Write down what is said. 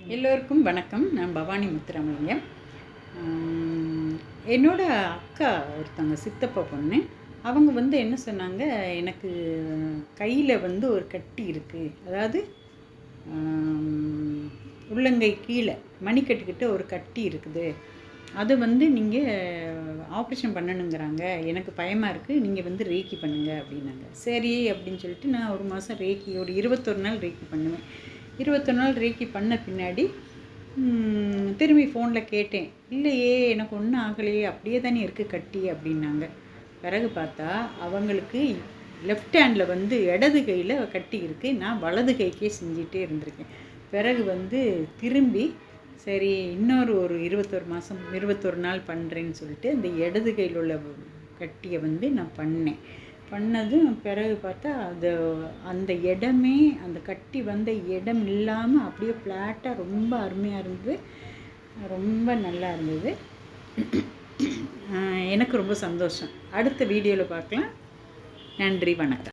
எல்லோருக்கும் வணக்கம். நான் பவானி முத்துராமலிங்கம். என்னோட அக்கா ஒருத்தவங்க சித்தப்பா பொண்ணு. அவங்க என்ன சொன்னாங்க, எனக்கு கையில் ஒரு கட்டி இருக்குது. அதாவது உள்ளங்கை கீழே மணிக்கட்டுக்கிட்ட ஒரு கட்டி இருக்குது. அதை நீங்கள் ஆப்ரேஷன் பண்ணணுங்கிறாங்க. எனக்கு பயமாக இருக்குது, நீங்கள் ரேக்கி பண்ணுங்க அப்படின்னாங்க. சரி அப்படின்னு சொல்லிட்டு நான் ஒரு மாதம் ரேக்கி, ஒரு 21 நாள் ரேக்கி பண்ணுவேன். 21 நாள் ரேக்கி பண்ண பின்னாடி திரும்பி ஃபோனில் கேட்டேன். இல்லையே, எனக்கு ஒன்றும் ஆகலையே, அப்படியே தானே இருக்குது கட்டி அப்படின்னாங்க. பிறகு பார்த்தா அவங்களுக்கு லெஃப்ட் ஹேண்டில் இடது கையில் கட்டி இருக்குது. நான் வலது கைக்கே செஞ்சிட்டே இருந்திருக்கேன். பிறகு திரும்பி சரி இன்னொரு 21 நாள் பண்ணுறேன்னு சொல்லிட்டு அந்த இடது கையில் உள்ள கட்டியை நான் பண்ணதும் பிறகு பார்த்தா அந்த இடமே, அந்த கட்டி வந்த இடம் இல்லாமல் அப்படியே ஃப்ளாட்டாக ரொம்ப அருமையாக இருந்தது. ரொம்ப நல்லா இருந்தது. எனக்கு ரொம்ப சந்தோஷம். அடுத்த வீடியோவில் பார்க்கலாம். நன்றி, வணக்கம்.